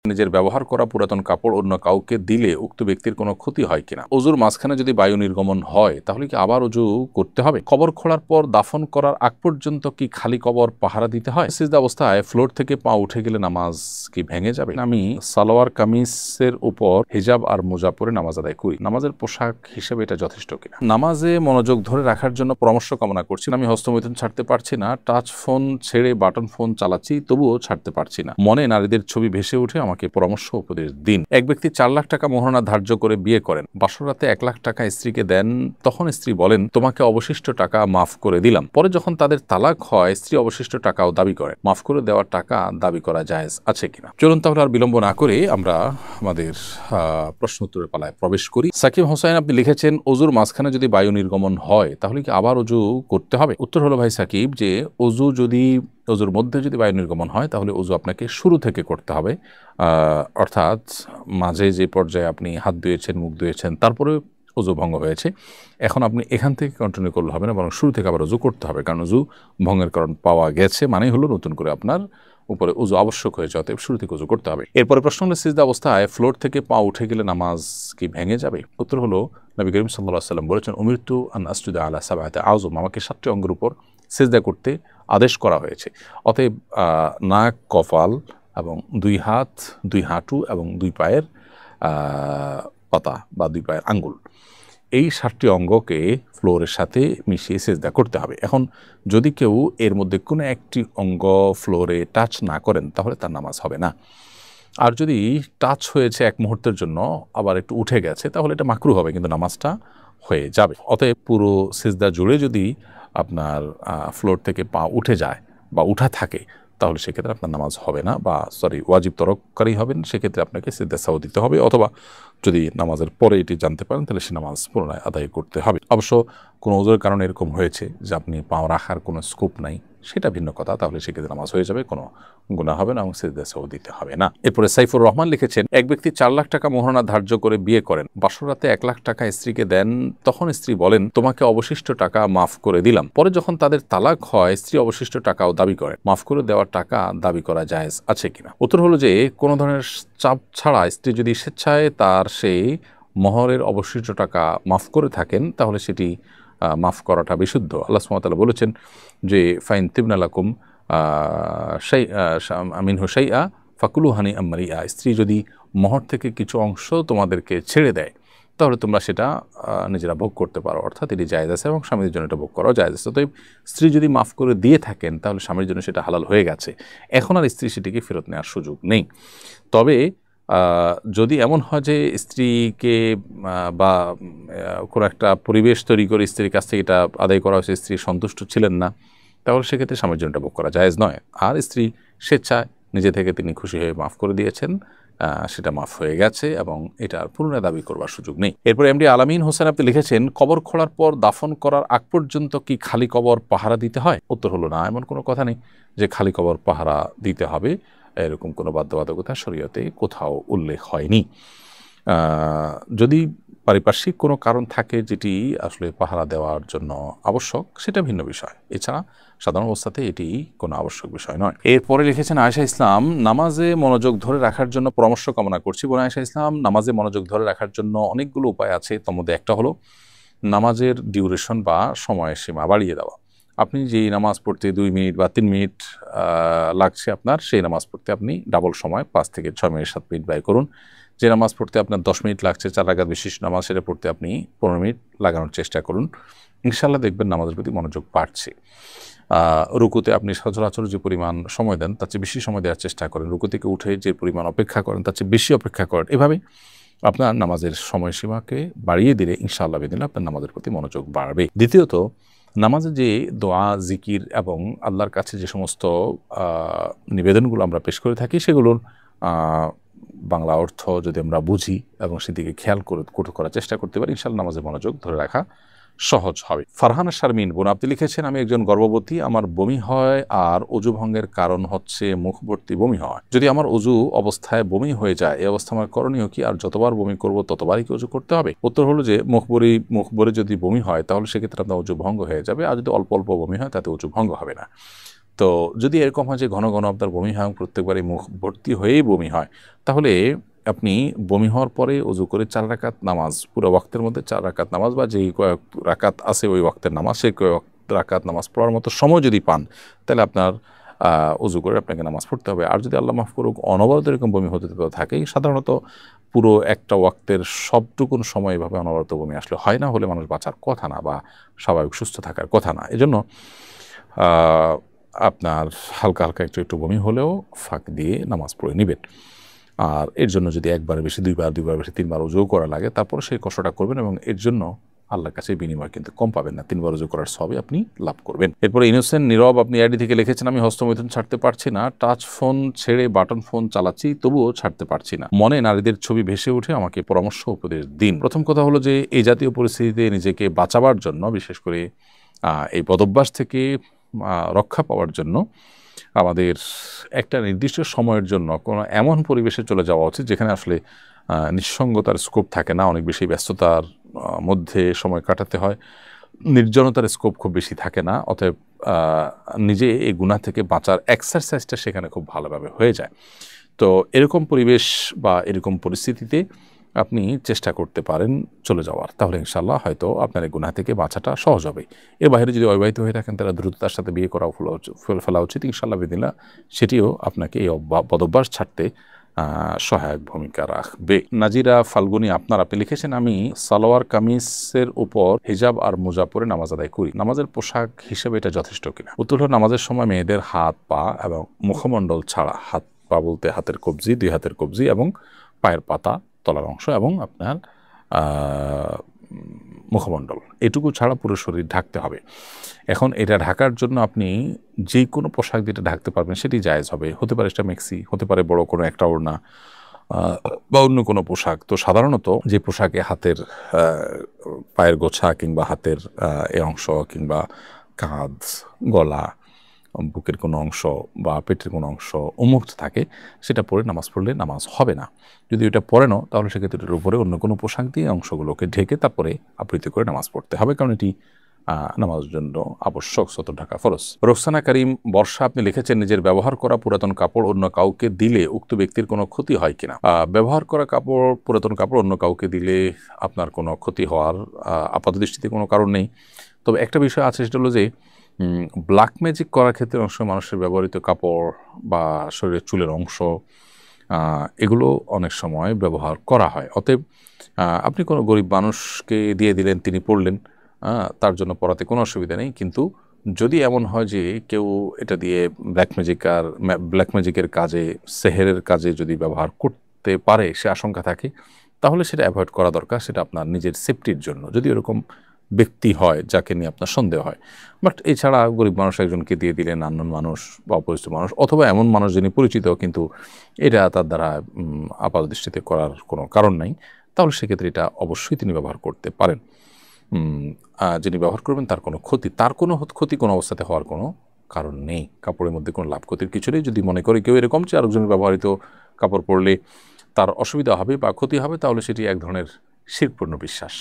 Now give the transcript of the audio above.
নিজের ব্যবহার করা পুরাতন কাপড় অন্য কাউকে দিলে উক্ত ব্যক্তির কোনো ক্ষতি হয় কিনা। অজুর মাঝখানে যদি বায়ু নির্গমন হয় তাহলে কি আবার অজু করতে হবে? কবর খোঁড়ার পর দাফন করার আগ পর্যন্ত কি খালি কবর পাহারা দিতে হয়? সিজদা অবস্থায় ফ্লোর থেকে পা উঠে গেলে নামাজ কি ভেঙে যাবে? আমি সালোয়ার কামিজের উপর হিজাব আর মোজা পরে নামাজ আদায় করি, নামাজের পোশাক হিসেবে এটা যথেষ্ট কিনা। নামাজে মনোযোগ ধরে রাখার জন্য পরামর্শ কামনা করছি। আমি হস্তমৈথুন ছাড়তে পারছি না, টাচ ফোন ছেড়ে বাটন ফোন চালাচ্ছি, তবুও ছাড়তে পারছি না। মনে নারীদের ছবি ভেসে উঠে, আমাকে পরামর্শ উপদেশ দিন। এক ব্যক্তি 4 লাখ টাকা মোহরানা ধার্য করে বিয়ে করেন, বাসরাতে 1 লাখ টাকা স্ত্রীকে দেন, তখন স্ত্রী বলেন তোমাকে অবশিষ্ট টাকা মাফ করে দিলাম। পরে যখন তাদের তালাক হয় স্ত্রী অবশিষ্ট টাকাও দাবি করে, মাফ করে দেওয়ার টাকা দাবি করা জায়েজ আছে কিনা। চলুন তাহলে আর বিলম্ব না করে আমরা আমাদের প্রশ্ন উত্তরের পালায় প্রবেশ করি। সাকিব হোসেন আপনি লিখেছেন অজুর মাঝখানে যদি বায়ু নির্গমন হয় তাহলে কি আবার অজু করতে হবে? উত্তর হলো ভাই সাকিব, যে অজুর মধ্যে যদি বায়ু নির্গমন হয় তাহলে অজু আপনাকে শুরু থেকে করতে হবে। অর্থাৎ মাঝে যে পর্যায়ে আপনি হাত ধুয়েছেন, মুখ ধুয়েছেন, তারপরে অজু ভঙ্গ হয়েছে, এখন আপনি এখান থেকে কন্টিনিউ করলে হবে না, বরং শুরু থেকে আবার অজু করতে হবে। কারণ অজু ভঙ্গের কারণ পাওয়া গেছে মানেই হলো নতুন করে আপনার উপরে উজু আবশ্যক হয়েছে, অতএব শুরু থেকে উজু করতে হবে। এরপরে প্রশ্ন হলো সিজদা অবস্থায় ফ্লোর থেকে পা উঠে গেলে নামাজ কি ভেঙে যাবে? উত্তর হলো নবী করিম সাল্লাল্লাহু আলাইহি ওয়াসাল্লাম বলেছেন উমিরতু আন আসজুদা আলা সাবআতি আযম, আমাকে 7টি অঙ্গের উপর সিজদা করতে আদেশ করা হয়েছে। অতএব নাক, কপাল এবং 2 হাত, 2 হাঁটু এবং 2 পায়ের পাতা বা 2 পায়ের আঙ্গুল, এই 7টি অঙ্গকে ফ্লোরের সাথে মিশিয়ে সিজদা করতে হবে। এখন যদি কেউ এর মধ্যে কোনো একটি অঙ্গ ফ্লোরে টাচ না করেন তাহলে তার নামাজ হবে না। আর যদি টাচ হয়েছে এক মুহূর্তের জন্য আবার একটু উঠে গেছে তাহলে এটা মাকরুহ হবে, কিন্তু নামাজটা হয়ে যাবে। অতএব পুরো সিজদা জুড়ে যদি আপনার ফ্লোর থেকে পা উঠে যায় বা উঠা থাকে তাহলে সেক্ষেত্রে আপনার নামাজ হবে না, বা ওয়াজিব তরককারী হবেন, সেক্ষেত্রে আপনাকে সিজদা সাহু দিতে হবে, অথবা যদি নামাজের পরে এটি জানতে পারেন তাহলে সে নামাজ পুনরায় আদায় করতে হবে। অবশ্য কোনো ওজোর কারণে এরকম হয়েছে যে আপনি পা রাখার কোনো স্কোপ নাই, সেটা ভিন্ন কথা, তাহলে সেক্ষেত্রে নামাজ হয়ে যাবে, কোনো গুনাহ হবে না এবং সিজদা সাহু দিতে হবে না। এরপরে সাইফুর রহমান লিখেছেন এক ব্যক্তি 4 লাখ টাকা মোহরানা ধার্য করে বিয়ে করেন, বাসরাতে 1 লাখ টাকা স্ত্রীকে দেন, তখন স্ত্রী বলেন তোমাকে অবশিষ্ট টাকা মাফ করে দিলাম। পরে যখন তাদের তালাক হয় স্ত্রী অবশিষ্ট টাকাও দাবি করে, মাফ করে দেওয়ার টাকা দাবি করা জায়েজ আছে কিনা। উত্তর হলো যে কোনো ধরনের চাপ ছাড়া স্ত্রী যদি স্বেচ্ছায় তার সেই মহরের অবশিষ্ট টাকা মাফ করে থাকেন তাহলে সেটি মাফ করাটা বিশুদ্ধ। আল্লাহ সুবহানাহু ওয়া তাআলা বলেছেন যে ফাইন তিবনা লাকুম মিনহু শাইআ ফাকুলু হানিআম মারিআ, স্ত্রী যদি মহর থেকে কিছু অংশ তোমাদেরকে ছেড়ে দেয় তাহলে তোমরা সেটা নিজেরা ভোগ করতে পারো, অর্থাৎ এটি জায়েজ আছে এবং স্বামীর জন্য এটা ভোগ করাও জায়েজ আছে। তো স্ত্রী যদি মাফ করে দিয়ে থাকেন তাহলে স্বামীর জন্য সেটা হালাল হয়ে গেছে, এখন আর স্ত্রী সেটিকে ফেরত নেওয়ার সুযোগ নেই। তবে যদি এমন হয় যে স্ত্রীকে বা কোনো একটা পরিবেশ তৈরি করে স্ত্রীর কাছ থেকে এটা আদায় করা হয়েছে, স্ত্রী সন্তুষ্ট ছিলেন না, তাহলে সেক্ষেত্রে স্বামীর জন্য এটা ভোগ করা জায়েজ নয়। আর স্ত্রী স্বেচ্ছায় নিজে থেকে তিনি খুশি হয়ে মাফ করে দিয়েছেন, সেটা মাফ হয়ে গেছে এবং এটার পুনরায় দাবি করবার সুযোগ নেই। এরপর এমডি আলামিন হোসেন আপনি লিখেছেন কবর খোঁড়ার পর দাফন করার আগ পর্যন্ত কি খালি কবর পাহারা দিতে হয়? উত্তর হলো না, এমন কোনো কথা নেই যে খালি কবর পাহারা দিতে হবে, এরকম কোনো বাধ্যবাধকতা শরীয়তে কোথাও উল্লেখ হয়নি। যদি পারিপার্শ্বিক কোনো কারণ থাকে যেটি আসলে পাহারা দেওয়ার জন্য আবশ্যক, সেটা ভিন্ন বিষয়, এছাড়া সাধারণ অবস্থাতে এটি কোনো আবশ্যক বিষয় নয়। এরপরে লিখেছেন আয়েশা ইসলাম নামাজে মনোযোগ ধরে রাখার জন্য পরামর্শ কামনা করছি। বোন আয়েশা ইসলাম, নামাজে মনোযোগ ধরে রাখার জন্য অনেকগুলো উপায় আছে, তার মধ্যে একটা হলো নামাজের ডিউরেশন বা সময়সীমা বাড়িয়ে দেওয়া। আপনি যেই নামাজ পড়তে 2 মিনিট বা 3 মিনিট লাগছে আপনার, সেই নামাজ পড়তে আপনি ডাবল সময় 5 থেকে 6 মিনিট 7 মিনিট ব্যয় করুন। যে নামাজ পড়তে আপনার 10 মিনিট লাগছে 4 রাকাত বিশিষ্ট নামাজ, সেটা পড়তে আপনি 15 মিনিট লাগানোর চেষ্টা করুন। ইনশাআল্লাহ দেখবেন নামাজের প্রতি মনোযোগ বাড়ছে। রুকুতে আপনি সচরাচর যে পরিমাণ সময় দেন তার চেয়ে বেশি সময় দেওয়ার চেষ্টা করেন, রুকু থেকে উঠে যে পরিমাণ অপেক্ষা করেন তার চেয়ে বেশি অপেক্ষা করেন। এভাবে আপনার নামাজের সময়সীমাকে বাড়িয়ে দিলে ইনশাআল্লাহ বিদিন আপনার নামাজের প্রতি মনোযোগ বাড়বে। দ্বিতীয়ত, নামাজে যে দোয়া, জিকির এবং আল্লাহর কাছে যে সমস্ত নিবেদনগুলো আমরা পেশ করে থাকি সেগুলোর বাংলা অর্থ যদি আমরা বুঝি এবং সেদিকে খেয়াল করার চেষ্টা করতে পারি, ইনশাআল্লাহ নামাজের মনোযোগ ধরে রাখা সহজ হবে। ফারহানা শারমিন বোন আপনি লিখেছেন আমি একজন গর্ভবতী, আমার বমি হয় আর অজু ভঙ্গের কারণ হচ্ছে মুখভর্তি বমি হয়। যদি আমার অজু অবস্থায় বমি হয়ে যায় এই অবস্থা আমার করণীয় কি, আর যতবার বমি করব ততবারই কি অজু করতে হবে? উত্তর হলো যে মুখ ভরে যদি বমি হয় তাহলে সেক্ষেত্রে আপনার অজু ভঙ্গ হয়ে যাবে, আর যদি অল্প অল্প বমি হয় তাতে অজু ভঙ্গ হবে না। তো যদি এরকম হয় যে ঘন ঘন আপনার বমি হয়, প্রত্যেকবারই মুখ ভর্তি হয়েই বমি হয়, তাহলে আপনি বমি হওয়ার পরে ওযু করে 4 রাকাত নামাজ, পুরো ওয়াক্তের মধ্যে 4 রাকাত নামাজ বা যেই কয়েক রাকাত আছে ওই ওয়াক্তের নামাজ, সেই কয়েক রাকাত নামাজ পড়ার মতো সময় যদি পান, তাহলে আপনার ওযু করে আপনাকে নামাজ পড়তে হবে। আর যদি আল্লাহ মাফ করুক অনবরত এরকম বমি হতে থাকে, সাধারণত পুরো একটা ওয়াক্তের সবটুকুন সময় এভাবে অনবরত বমি আসলে হয় না, হলে মানুষ বাঁচার কথা না বা স্বাভাবিক সুস্থ থাকার কথা না। এজন্য আপনার হালকা হালকা একটু একটু বমি হলেও ফাঁক দিয়ে নামাজ পড়ে নেবেন। আর এর জন্য যদি একবারের বেশি দুইবার বেশি 3 বার ওযু করা লাগে, তারপরে সেই কষ্টটা করবেন এবং এর জন্য আল্লাহর কাছে বিনিময় কিন্তু কম পাবেন না। 3 বার ওযু করার সবই আপনি লাভ করবেন। এরপরে ইনোসেন্ট নীরব আপনি আইডি থেকে লিখেছেন, আমি হস্তমৈথুন ছাড়তে পারছি না, টাচ ফোন ছেড়ে বাটন ফোন চালাচ্ছি, তবুও ছাড়তে পারছি না। মনে নারীদের ছবি ভেসে উঠে, আমাকে পরামর্শ উপদেশ দিন। প্রথম কথা হলো যে এই জাতীয় পরিস্থিতিতে নিজেকে বাঁচাবার জন্য, বিশেষ করে এই বদভ্যাস থেকে রক্ষা পাওয়ার জন্য আমাদের একটা নির্দিষ্ট সময়ের জন্য কোনো এমন পরিবেশে চলে যাওয়া উচিত যেখানে আসলে নিঃসঙ্গতার স্কোপ থাকে না, অনেক বেশি ব্যস্ততার মধ্যে সময় কাটাতে হয়, নির্জনতার স্কোপ খুব বেশি থাকে না। অতএব নিজে এই গুনাহ থেকে বাঁচার এক্সারসাইজটা সেখানে খুব ভালোভাবে হয়ে যায়। তো এরকম পরিবেশ বা এরকম পরিস্থিতিতে আপনি চেষ্টা করতে পারেন চলে যাওয়ার, তাহলে ইনশাআল্লাহ হয়তো আপনার এই গুনাহ থেকে বাঁচাটা সহজ হবে। এর বাইরে যদি অবিবাহিত হয়ে থাকেন, তারা দ্রুততার সাথে বিয়ে করা ফেলা উচিত। ইনশাআল্লাহ বিদিল্লাহ সেটিও আপনাকে এই বদভ্যাস ছাড়তে সহায়ক ভূমিকা রাখবে। নাজিরা ফাল্গুনি আপনি লিখেছেন, আমি সালোয়ার কামিজের উপর হিজাব আর মোজা পরে নামাজ আদায় করি, নামাজের পোশাক হিসেবে এটা যথেষ্ট কিনা? উত্তর হলো, নামাজের সময় মেয়েদের হাত পা এবং মুখমণ্ডল ছাড়া, হাত পা বলতে হাতের কবজি, 2 হাতের কবজি এবং পায়ের পাতা, তলার অংশ এবং আপনার মুখমণ্ডল, এটুকু ছাড়া পুরো শরীর ঢাকতে হবে। এখন এটা ঢাকার জন্য আপনি যে কোনো পোশাক যেটা ঢাকতে পারবেন সেটি জায়েজ হবে। হতে পারে সেটা মেক্সি, হতে পারে বড় কোনো একটা ওড়না বা অন্য কোনো পোশাক। তো সাধারণত যে পোশাকে হাতের পায়ের গোছা কিংবা হাতের এ অংশ কিংবা কাঁধ, গলা, বুকের কোনো অংশ বা পেটের কোনো অংশ উন্মুক্ত থাকে, সেটা পরে নামাজ পড়লে নামাজ হবে না। যদি এটা পরে নাও, তাহলে সেক্ষেত্রে এটার উপরে অন্য কোনো পোশাক দিয়ে অংশগুলোকে ঢেকে তারপরে আবৃত করে নামাজ পড়তে হবে, কারণ এটি নামাজের জন্য আবশ্যক, সতর ঢাকা ফরজ। রোকসানা করিম বর্ষা আপনি লিখেছেন, নিজের ব্যবহার করা পুরাতন কাপড় অন্য কাউকে দিলে উক্ত ব্যক্তির কোনো ক্ষতি হয় কিনা? ব্যবহার করা কাপড়, পুরাতন কাপড় অন্য কাউকে দিলে আপনার কোনো ক্ষতি হওয়ার আপাতদৃষ্টিতে কোনো কারণ নেই। তবে একটা বিষয় আছে, সেটা হলো যে ব্ল্যাক ম্যাজিক করার ক্ষেত্রে অনেক সময় মানুষের ব্যবহৃত কাপড় বা শরীরের চুলের অংশ এগুলো অনেক সময় ব্যবহার করা হয়। অতএব আপনি কোনো গরিব মানুষকে দিয়ে দিলেন, তিনি পড়লেন, তার জন্য পড়াতে কোনো অসুবিধা নেই। কিন্তু যদি এমন হয় যে কেউ এটা দিয়ে ব্ল্যাক ম্যাজিকের কাজে, সেহেরের কাজে যদি ব্যবহার করতে পারে, সে আশঙ্কা থাকে, তাহলে সেটা অ্যাভয়েড করা দরকার। সেটা আপনার নিজের সেফটির জন্য, যদি এরকম ব্যক্তি হয় যাকে নিয়ে আপনার সন্দেহ হয়। বাট এছাড়া গরিব মানুষ একজনকে দিয়ে দিলেন, আননোন মানুষ বা অপরিচিত মানুষ, অথবা এমন মানুষ যিনি পরিচিত কিন্তু এটা তার দ্বারা আপাতদৃষ্টিতে করার কোনো কারণ নাই, তাহলে সেক্ষেত্রে এটা অবশ্যই তিনি ব্যবহার করতে পারেন। যিনি ব্যবহার করবেন তার কোনো ক্ষতি কোনো অবস্থাতে হওয়ার কোনো কারণ নেই। কাপড়ের মধ্যে কোনো লাভ ক্ষতির কিছু নেই। যদি মনে করে কেউ এরকম যে আরেকজনের ব্যবহৃত কাপড় পরলে তার অসুবিধা হবে বা ক্ষতি হবে, তাহলে সেটি এক ধরনের শিরকপূর্ণ বিশ্বাস।